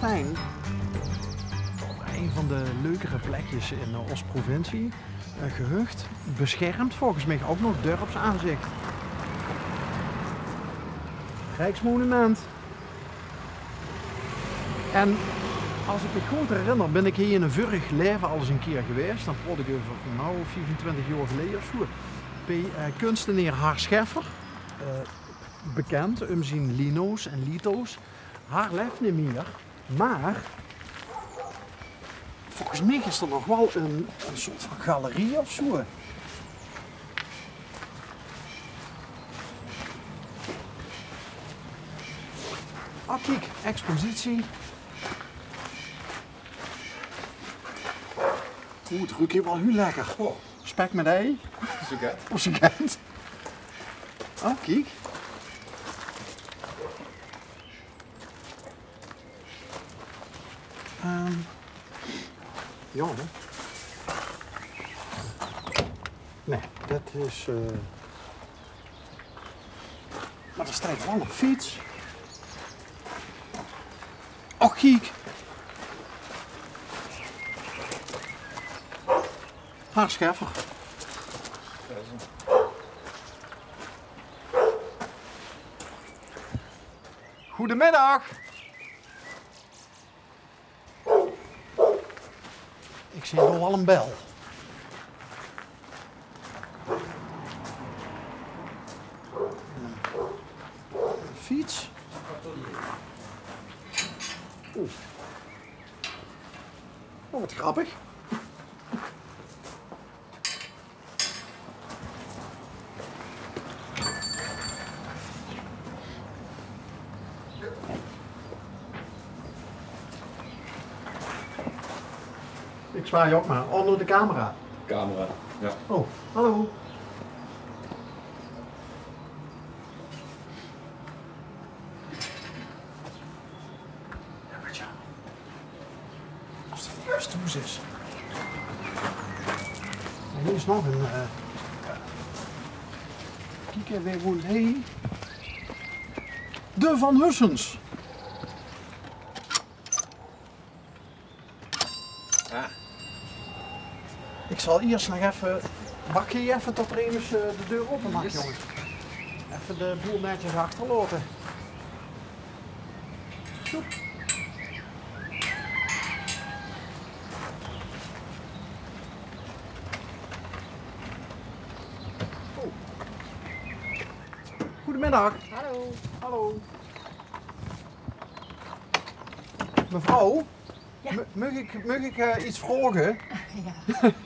Hagestein. Een van de leukere plekjes in de Oostprovincie. Een gehucht, beschermd volgens mij ook nog dorpsaanzicht. Rijksmonument. En als ik me goed herinner, ben ik hier in een vorig leven al eens een keer geweest. Dan praat ik over 24 jaar geleden of zo. Bij kunstenaar Har Scheffer. Bekend, zijn lino's en lito's. Haar leeft niet meer, maar volgens mij is er nog wel een soort van galerie of zo. Ah, kijk, expositie. Oeh, het ruikt hier wel heel lekker. Oh. Spek met ei. Suket. Oh, kijk. Ja, hè? Nee, dat is... Maar er staat wel een fiets. Och, kijk. Haar Scheffer. Goedemiddag. Ik zie nog wel een bel. Een fiets. Oeh. Oh, wat grappig. Ik zwaai je ook maar, onder de camera. Camera, ja. Oh, hallo. Ja, weet je, als het de juiste hoes is. En hier is nog een... Kijk even hoe het heet. De Van Hussens. Ah. Ik zal eerst nog even... Wacht je even tot er eens de deur open mag, jongens. Even de boel netjes achterlaten. Zo. Oh. Goedemiddag. Hallo. Hallo. Mevrouw, Ja. mag ik iets vragen? Ja.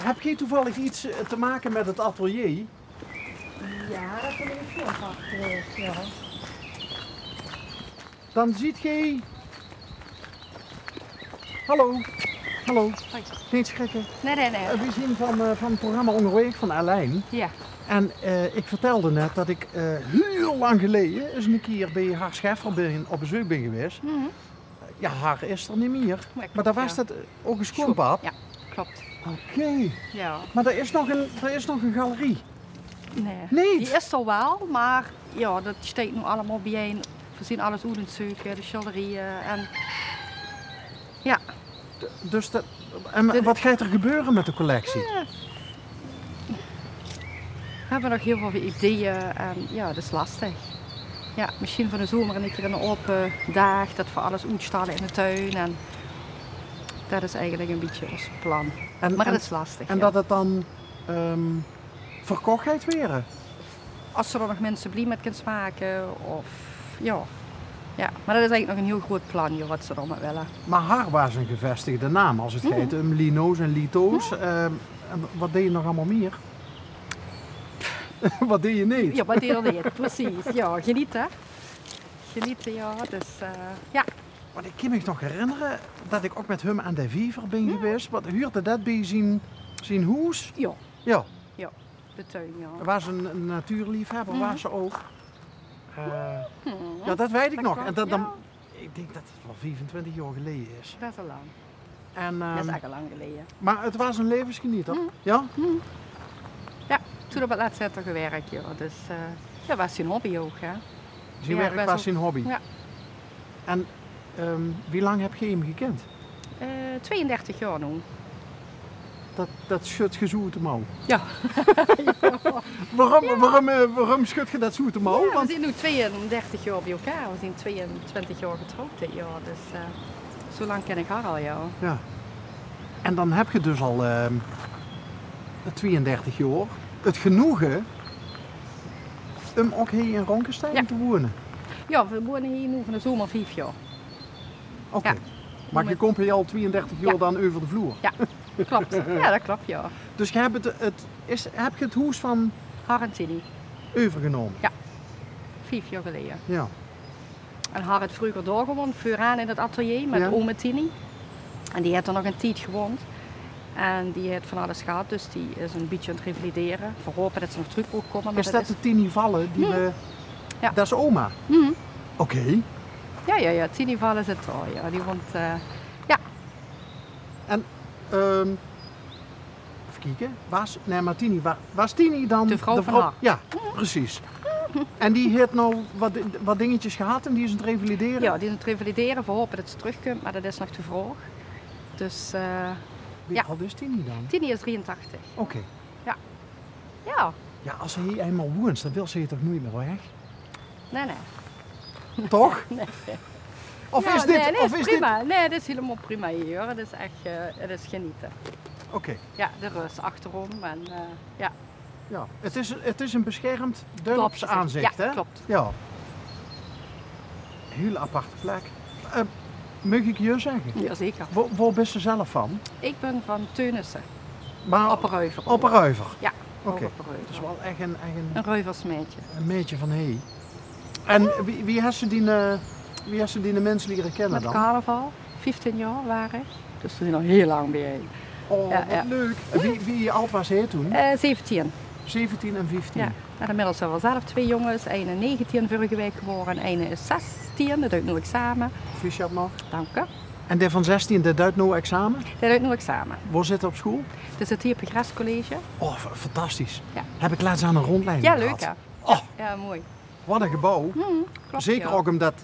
Heb je toevallig iets te maken met het atelier? Ja, dat ben ik veel van geweest, ja. Dan ziet je... Hallo. Hallo. Hoi. Niet schrikken. Nee. We zien van het programma Onderweg van Alain. Ja. En ik vertelde net dat ik heel lang geleden eens een keer bij Har Scheffer op bezoek ben geweest. Ja, haar is er niet meer. klopt, Maar daar was ja. dat ook een schoonpap. Ja, klopt. Oké. Ja. Maar er is nog een galerie. Nee. Niet? Die is er wel, maar ja, dat steekt nu allemaal bijeen. We zien alles uit het zoeken, de schilderieën en... Ja. Dus en wat gaat er gebeuren met de collectie? We hebben nog heel veel ideeën en ja, dat is lastig. Ja, misschien van de zomer een keer een open dag, dat we alles uitstellen in de tuin. En dat is eigenlijk een beetje ons plan. Maar dat is lastig. En ja. dat het dan verkocht gaat weer? Als er nog mensen blij met kunnen smaken of ja. Ja, maar dat is eigenlijk nog een heel groot plan, joh, wat ze er met willen. Maar haar was een gevestigde naam als het gaat om lino's en lito's. En wat deed je nog allemaal meer? Wat deed je niet? Ja, wat deed je niet, precies. Ja, genieten. Genieten, ja. Dus ja. Want ik kan me nog herinneren dat ik ook met hem aan de Wiever ben geweest. Wat huurde dat bij zijn huis? Ja. Ja. Ja, de tuin, ja. Er was een natuurliefhebber, was ze ook. Ja, dat weet ik nog. En dat, dan, ik denk dat het wel 24 jaar geleden is. Dat is al lang. En, Dat is echt al lang geleden. maar het was een levensgenieter. Ja? Ja, toen op het laatste center gewerkt, ja. Dus dat was zijn hobby ook, hè. Zijn Ja, werk best was wel. zijn hobby. Ja. En wie lang heb je hem gekend? 32 jaar nu. Dat schudt je zoete mouw. Ja. Waarom schud je dat zoete mouw? Ja, we zijn nu 32 jaar bij elkaar. We zijn 22 jaar getrouwd dit jaar. Dus zo lang ken ik haar al, ja. Ja. En dan heb je dus al 32 jaar het genoegen om ook hier in Ronkenstein te wonen. Ja, we wonen hier nu van de zomer 5 jaar. Oké. Ja. Maar je komt hier al 32 jaar dan over de vloer. Ja, klopt. Ja, dat klopt, ja. Dus je hebt heb je het huis van Haar en Tini. overgenomen? 5 jaar geleden. Ja. En haar had vroeger doorgewoond, vooraan in het atelier met Ja. ome Tini. En die heeft er nog een tijd gewoond. En die heeft van alles gehad, dus die is een beetje aan het revalideren. We hopen dat ze nog terug wil komen. Maar Is dat de Tini Vallen die we... Ja. Dat is oma? Mhm. Oké. Ja, Tini Vallen zit er, ja. Die woont, Even kijken. Maar Tini, was Tini dan De vrouw van haar. Ja, precies. En die heeft nou wat dingetjes gehad en die is aan het revalideren? ja, die is aan het revalideren. We hopen dat ze terugkomt, maar dat is nog te vroeg. Dus Wie oud is Tini dan? Tini is 83. Oké. Ja. Ja, als ze hier eenmaal woont, dan wil ze hier toch nooit meer weg? Nee. Toch? Nee. Of Ja, is dit... Nee, of is is prima. Nee, dit is helemaal prima hier. Het is echt het is genieten. Oké. Ja, de rust achterom en ja. Ja. Het is een beschermd dorps aanzicht, Ja, hè? klopt. Ja. Heel aparte plek. Mag ik je zeggen? Jazeker. Waar ben je zelf van? Ik ben van Teunissen, Maar Opperhuiver. Opperhuiver. Ja, Oké. Opperhuiver. Het is wel echt een Een ruiversmeidje. meetje van hé. En wie heeft ze die mensen leren kennen Met dan? carnaval, 15 jaar waren ik. Dus we zijn nog heel lang bij. Oh, Ja, wat ja. leuk. Wie oud was hij toen? 17. 17 en 15. Ja. En inmiddels hebben we zelf 2 jongens. Een is 19 vorige week geworden en een is 16. Dat doet nu examen. Proficiat nog. Dank u. En die van 16, dat duidt nou examen? Dat doet nu examen. Waar zit hij op school? Dus het hier op het Grascollege. Oh, fantastisch. Ja. Heb ik laatst aan een rondleiding Ja, gehad. leuk hè. Oh, Ja, mooi. wat een gebouw. Klopt, Zeker ja. ook omdat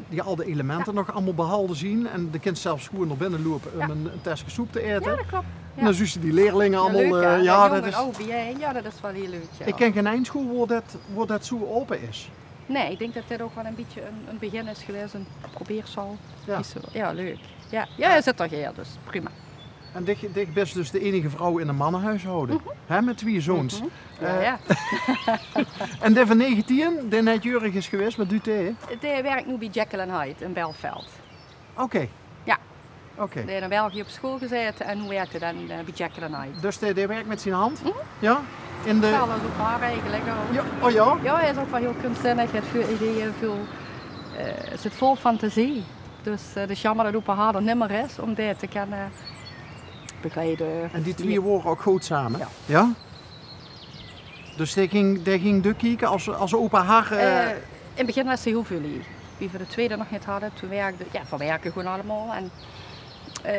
die al de elementen nog allemaal behalden zien. En de kind zelfs gewoon naar binnen lopen om een tasje soep te eten. Ja, dat klopt. En dan zien ze die leerlingen allemaal. Ja, leuk, hè? Ja, Jong dat en is... oud ben jij. Ja, dat is wel heel leuk. Ja. Ik ken geen eindschool waar dat zo open is. Nee, ik denk dat dit ook wel een beetje een begin is geweest, een probeersel. Ja. Ja, leuk. Ja, je zit er hier, dus prima. En dit bent dus de enige vrouw in een mannenhuishouden. Hè, met 2 zoons. Ja. En die van 19, die net jurig is geweest, wat doet hij? Die werkt nu bij Jekyll Hyde in Belveld. Oké. Ja. Oké. Die heeft in België op school gezeten en nu werkt hij dan bij Jekyll Hyde. Dus die werkt met zijn hand? Ja? In de... Alles op haar eigenlijk ook. Ja, oh ja? Ja, hij is ook wel heel kunstzinnig, hij heeft veel ideeën, zit vol fantasie. Dus het is jammer dat op haar er niet meer is om die te kunnen begeleiden. En die 2 woorden ook goed samen? Ja. Ja? Dus die ging de kijken als opa haar... In het begin was ze heel veel hier. Wie we de tweede nog niet hadden, toen werkte, ja, we werken gewoon allemaal. En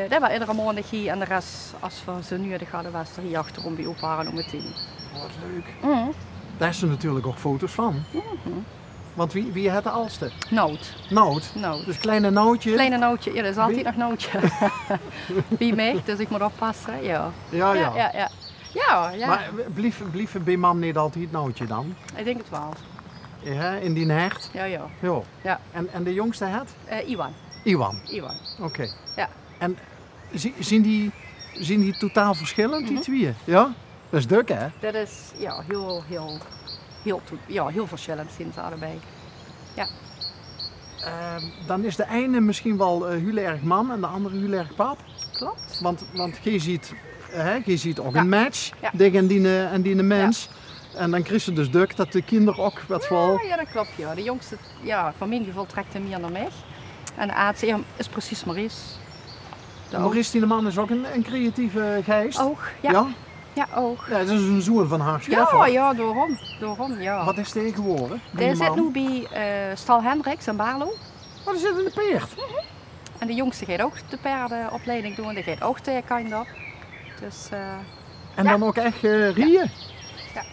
dat was iedere maand hier en de rest, als we ze nu hadden, was er hier achterom bij opa haar en oma Tini. Oh, wat leuk. Mhm. Daar is er natuurlijk ook foto's van. Want wie had de oudste? Noot. Noot. Noot. Dus kleine Nootje. Kleine Nootje, ja, dat is altijd nog Nootje. Bij mij, dus ik moet oppassen. Ja. Ja, ja. Ja. Maar blief bij mam niet altijd Nootje dan? Ik denk het wel. Ja, in die hecht? Ja. Ja. Ja. En de jongste het? Iwan. Iwan. Oké. Ja. En zien die totaal verschillend, die 2? Ja? Dat is druk, hè? Dat is ja, heel verschillend zien ze allebei. Ja. Dan is de ene misschien wel heel erg mam en de andere heel erg pap. Klopt. Want je ziet ook Ja. een match Ja. tegen die mens. En dan krijg je dus druk dat de kinderen ook wat wel... Ja, dat klopt. Ja. De jongste, ja, van mijn gevoel trekt hem meer naar mij. En de oudste ja, is precies Maurice. Maurice die de man is ook een creatieve geest. Oog, ja. Ja? Ja, oog. Ja, dat is een zoon van haar schef. Ja, daarom, ja. Wat is die geworden? Die zit nu bij Stal Hendricks in Barlo. Oh, die zit in de peert. En de jongste gaat ook de paardenopleiding doen. Die gaat ook taekwondo. Dus En dan ook echt rieën. Ja.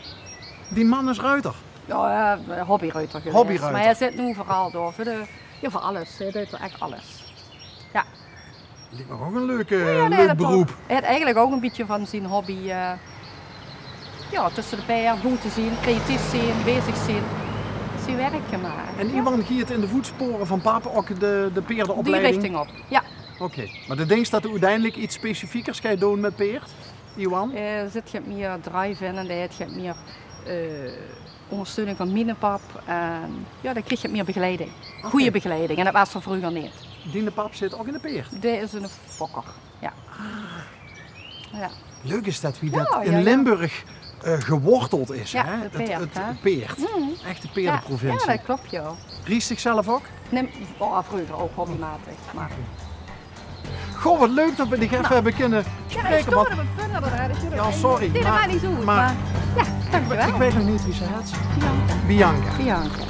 Die man is ruiter. ja, hobbyruiter geweest. Hobbyruiter. Maar hij zit nu vooral door voor alles. Hij doet er echt alles. Lijkt me ook een leuk dat beroep. ook. Hij had eigenlijk ook een beetje van zijn hobby. Ja, tussen de bijen, boeten zien, creatief zijn, bezig zijn. Zijn werk gemaakt. En iemand gaat in de voetsporen van papa ook de Die peerdenopleiding? richting op, ja. Oké. Maar de denk dat er uiteindelijk iets specifiekers ga je doen met peert, Iwan? Er zit je meer drive in en daar heb je meer ondersteuning van minepap. En ja, dan krijg je meer begeleiding. Goede begeleiding en dat was er vroeger niet. Die pap zit ook in de peert. Dit is een fokker, ja. Ja. Leuk is dat wie Ja, dat in ja, ja. Limburg geworteld is. Ja, hè? de peert, het hè? peert. Mhm. Echte Ja, peerdenprovincie. ja, dat klopt ja. Riest zichzelf ook? Vroeger ook hobbymatig. Maar... Goh, wat leuk dat we die even hebben kunnen Ja, ik spreken. want stoorde me punnen eruit. Ja, sorry, Nee, dat maar- gaat niet zo goed. maar- Maar ja, dankjewel. ik weet nog niet wie ze het. Bianca. Bianca. Bianca.